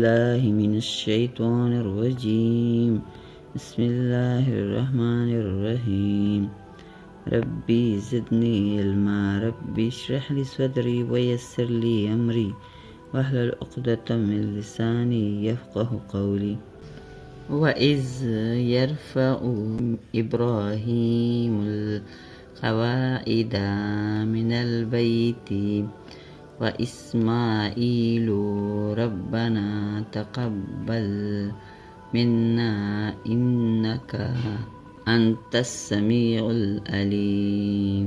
بالله من الشيطان الرجيم. بسم الله الرحمن الرحيم. ربي زدني علما. ربي اشرح لي صدري ويسر لي أمري واحلل عقدة من لساني يفقه قولي. وإذ يرفع إبراهيم القواعد من البيت وإسماعيل ربنا تقبل منا إنك أنت السميع العليم।